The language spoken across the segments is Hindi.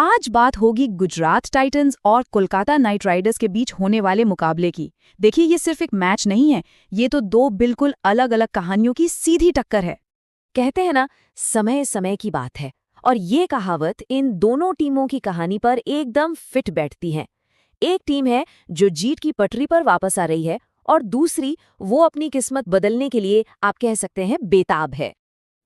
आज बात होगी गुजरात टाइटंस और कोलकाता नाइट राइडर्स के बीच होने वाले मुकाबले की। देखिए, ये सिर्फ एक मैच नहीं है, ये तो दो बिल्कुल अलग अलग कहानियों की सीधी टक्कर है। कहते हैं ना, समय समय की बात है, और ये कहावत इन दोनों टीमों की कहानी पर एकदम फिट बैठती है। एक टीम है जो जीत की पटरी पर वापस आ रही है, और दूसरी वो अपनी किस्मत बदलने के लिए आप कह सकते हैं बेताब है।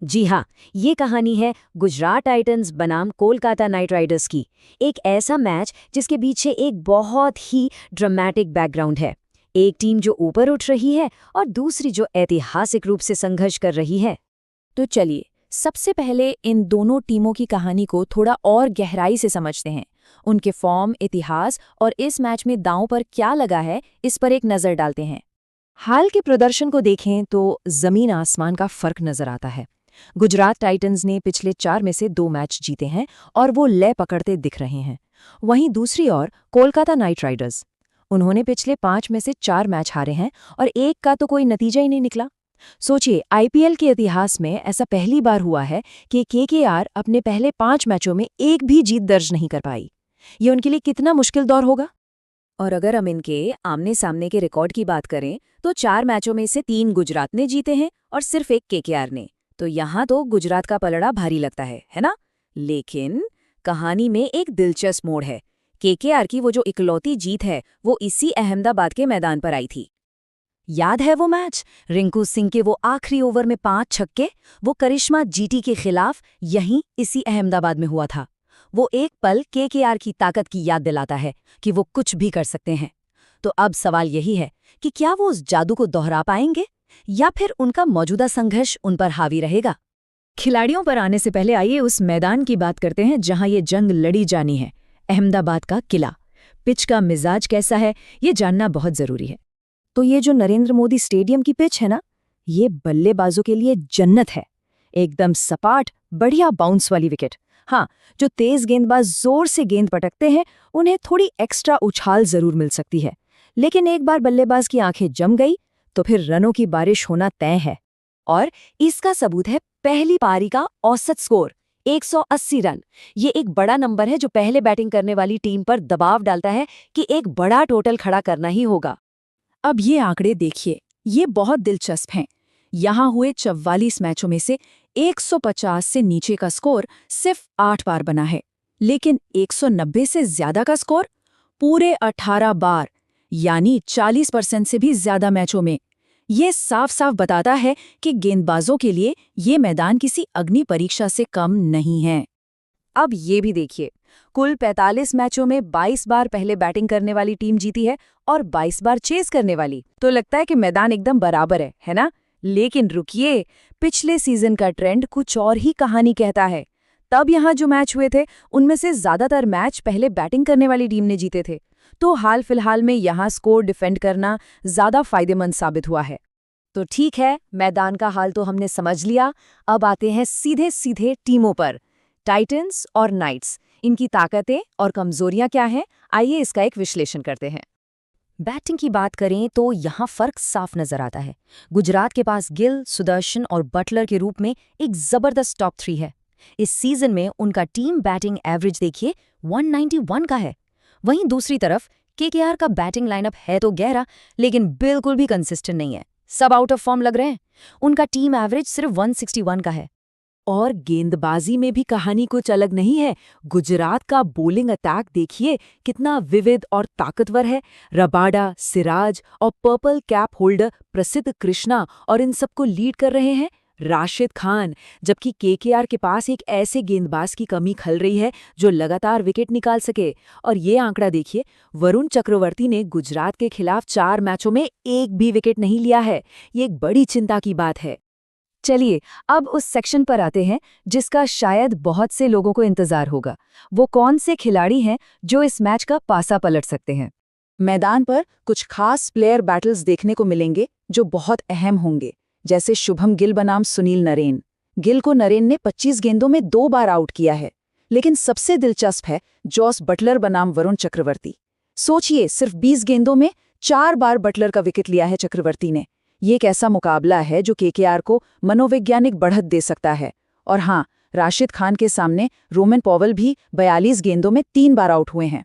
जी हाँ, ये कहानी है गुजरात टाइटंस बनाम कोलकाता नाइट राइडर्स की। एक ऐसा मैच जिसके पीछे एक बहुत ही ड्रामेटिक बैकग्राउंड है। एक टीम जो ऊपर उठ रही है और दूसरी जो ऐतिहासिक रूप से संघर्ष कर रही है। तो चलिए, सबसे पहले इन दोनों टीमों की कहानी को थोड़ा और गहराई से समझते हैं। उनके फॉर्म, इतिहास और इस मैच में दांव पर क्या लगा है, इस पर एक नज़र डालते हैं। हाल के प्रदर्शन को देखें तो जमीन आसमान का फर्क नजर आता है। गुजरात टाइटंस ने पिछले 4 में से 2 मैच जीते हैं और वो लय पकड़ते दिख रहे हैं। वहीं दूसरी ओर कोलकाता नाइट राइडर्स, उन्होंने पिछले 5 में से 4 मैच हारे हैं और एक का तो कोई नतीजा ही नहीं निकला। सोचिए, आईपीएल के इतिहास में ऐसा पहली बार हुआ है कि केकेआर अपने पहले 5 मैचों में एक भी जीत दर्ज नहीं कर पाई। ये उनके लिए कितना मुश्किल दौर होगा। और अगर हम इनके आमने सामने के रिकॉर्ड की बात करें तो 4 मैचों में से 3 गुजरात ने जीते हैं और सिर्फ 1 केकेआर ने। तो यहाँ तो गुजरात का पलड़ा भारी लगता है ना? लेकिन कहानी में एक दिलचस्प मोड़ है। केकेआर की वो जो इकलौती जीत है वो इसी अहमदाबाद के मैदान पर आई थी। याद है वो मैच? रिंकू सिंह के वो आखिरी ओवर में 5 छक्के, वो करिश्मा जीटी के खिलाफ यहीं इसी अहमदाबाद में हुआ था। वो एक पल केकेआर की ताकत की याद दिलाता है कि वो कुछ भी कर सकते हैं। तो अब सवाल यही है कि क्या वो उस जादू को दोहरा पाएंगे या फिर उनका मौजूदा संघर्ष उन पर हावी रहेगा? खिलाड़ियों पर आने से पहले आइए उस मैदान की बात करते हैं जहां ये जंग लड़ी जानी है, अहमदाबाद का किला। पिच का मिजाज कैसा है, ये जानना बहुत जरूरी है। तो ये जो नरेंद्र मोदी स्टेडियम की पिच है ना, ये बल्लेबाजों के लिए जन्नत है। एकदम सपाट, बढ़िया बाउंस वाली विकेट। हाँ, जो तेज गेंदबाज जोर से गेंद पटकते हैं उन्हें थोड़ी एक्स्ट्रा उछाल जरूर मिल सकती है, लेकिन एक बार बल्लेबाज की आंखें जम गई तो फिर रनों की बारिश होना तय है। और इसका सबूत है पहली पारी का औसत स्कोर 180 रन। ये एक बड़ा नंबर है जो पहले बैटिंग करने वाली टीम पर दबाव डालता है कि एक बड़ा टोटल खड़ा करना ही होगा। अब ये आंकड़े देखिए, ये बहुत दिलचस्प हैं। यहाँ हुए 44 मैचों में से 150 से नीचे का स्कोर सिर्फ 8 बार बना है, लेकिन 190 से ज्यादा का स्कोर पूरे 18 बार, यानी 40% से भी ज्यादा मैचों में। ये साफ साफ बताता है कि गेंदबाजों के लिए ये मैदान किसी अग्नि परीक्षा से कम नहीं है। अब ये भी देखिए, कुल 45 मैचों में 22 बार पहले बैटिंग करने वाली टीम जीती है और 22 बार चेस करने वाली। तो लगता है कि मैदान एकदम बराबर है ना? लेकिन रुकिए, पिछले सीजन का ट्रेंड कुछ और ही कहानी कहता है। तब यहाँ जो मैच हुए थे उनमें से ज्यादातर मैच पहले बैटिंग करने वाली टीम ने जीते थे। तो हाल फिलहाल में यहाँ स्कोर डिफेंड करना ज्यादा फायदेमंद साबित हुआ है। तो ठीक है, मैदान का हाल तो हमने समझ लिया। अब आते हैं सीधे सीधे टीमों पर। टाइटंस और नाइट्स, इनकी ताकतें और कमजोरियां क्या हैं? आइए इसका एक विश्लेषण करते हैं। बैटिंग की बात करें तो यहाँ फर्क साफ नजर आता है। गुजरात के पास गिल, सुदर्शन और बटलर के रूप में एक जबरदस्त टॉप 3 है। इस सीजन में उनका टीम बैटिंग एवरेज देखिए 191 का है। वहीं दूसरी तरफ केकेआर का बैटिंग लाइनअप है तो गहरा, लेकिन बिल्कुल भी कंसिस्टेंट नहीं है। सब आउट ऑफ फॉर्म लग रहे हैं। उनका टीम एवरेज सिर्फ 161 का है। और गेंदबाजी में भी कहानी कुछ अलग नहीं है। गुजरात का बॉलिंग अटैक देखिए कितना विविध और ताकतवर है। रबाडा, सिराज और पर्पल कैप होल्डर प्रसिद्ध कृष्णा और इन सबको लीड कर रहे हैं राशिद खान। जबकि केकेआर के पास एक ऐसे गेंदबाज की कमी खल रही है जो लगातार विकेट निकाल सके। और ये आंकड़ा देखिए, वरुण चक्रवर्ती ने गुजरात के खिलाफ 4 मैचों में एक भी विकेट नहीं लिया है। ये एक बड़ी चिंता की बात है। चलिए, अब उस सेक्शन पर आते हैं जिसका शायद बहुत से लोगों को इंतजार होगा। वो कौन से खिलाड़ी हैं जो इस मैच का पासा पलट सकते हैं? मैदान पर कुछ खास प्लेयर बैटल्स देखने को मिलेंगे जो बहुत अहम होंगे, जैसे शुभम गिल बनाम सुनील नरेन। गिल को नरेन ने 25 गेंदों में 2 बार आउट किया है। लेकिन सबसे दिलचस्प है जॉस बटलर बनाम वरुण चक्रवर्ती। सोचिए, सिर्फ 20 गेंदों में 4 बार बटलर का विकेट लिया है चक्रवर्ती ने। ये एक ऐसा मुकाबला है जो केकेआर को मनोवैज्ञानिक बढ़त दे सकता है। और हाँ, राशिद खान के सामने रोमन पॉवेल भी 42 गेंदों में 3 बार आउट हुए हैं।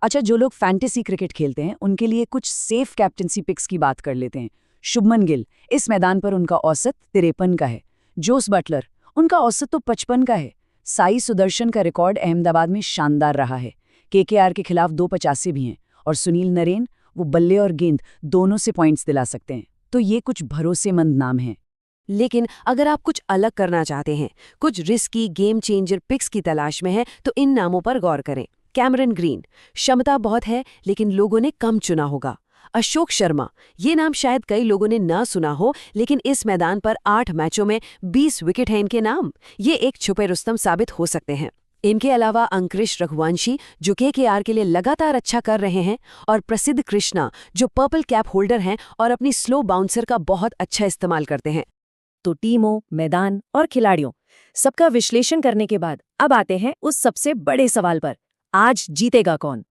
अच्छा, जो लोग फैंटेसी क्रिकेट खेलते हैं उनके लिए कुछ सेफ कैप्टनसी पिक्स की बात कर लेते हैं। शुभमन गिल, इस मैदान पर उनका औसत 53 का है। जोस बटलर, उनका औसत तो 55 का है। साई सुदर्शन का रिकॉर्ड अहमदाबाद में शानदार रहा है। केकेआर के खिलाफ 285 भी हैं। और सुनील नरेन, वो बल्ले और गेंद दोनों से पॉइंट्स दिला सकते हैं। तो ये कुछ भरोसेमंद नाम हैं। लेकिन अगर आप कुछ अलग करना चाहते हैं, कुछ रिस्की गेम चेंजर पिक्स की तलाश में हैं, तो इन नामों पर गौर करें। कैमरन ग्रीन, क्षमता बहुत है लेकिन लोगों ने कम चुना होगा। अशोक शर्मा, ये नाम शायद कई लोगों ने न सुना हो, लेकिन इस मैदान पर 8 मैचों में 20 विकेट हैं इनके नाम। ये एक छुपे रुस्तम साबित हो सकते हैं। इनके अलावा अंकुरिश रघुवंशी, जो केकेआर के लिए लगातार अच्छा कर रहे हैं, और प्रसिद्ध कृष्णा, जो पर्पल कैप होल्डर हैं और अपनी स्लो बाउंसर का बहुत अच्छा इस्तेमाल करते हैं। तो टीमों, मैदान और खिलाड़ियों, सबका विश्लेषण करने के बाद अब आते हैं उस सबसे बड़े सवाल पर, आज जीतेगा कौन?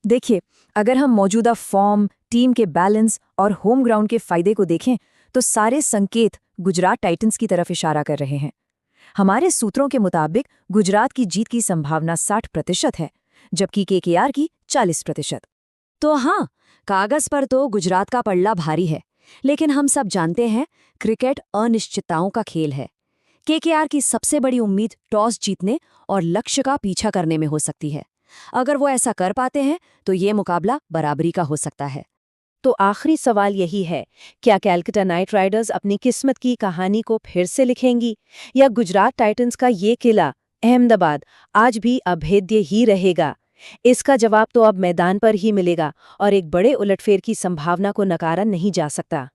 देखिए, अगर हम मौजूदा फॉर्म, टीम के बैलेंस और होम ग्राउंड के फायदे को देखें तो सारे संकेत गुजरात टाइटंस की तरफ इशारा कर रहे हैं। हमारे सूत्रों के मुताबिक गुजरात की जीत की संभावना 60% है, जबकि केकेआर की 40%। तो हाँ, कागज पर तो गुजरात का पल्ला भारी है, लेकिन हम सब जानते हैं क्रिकेट अनिश्चितताओं का खेल है। केकेआर की सबसे बड़ी उम्मीद टॉस जीतने और लक्ष्य का पीछा करने में हो सकती है। अगर वो ऐसा कर पाते हैं तो ये मुकाबला बराबरी का हो सकता है। तो आखिरी सवाल यही है, क्या कैलकाटा नाइट राइडर्स अपनी किस्मत की कहानी को फिर से लिखेंगी, या गुजरात टाइटंस का ये किला अहमदाबाद आज भी अभेद्य ही रहेगा? इसका जवाब तो अब मैदान पर ही मिलेगा और एक बड़े उलटफेर की संभावना को नकारा नहीं जा सकता।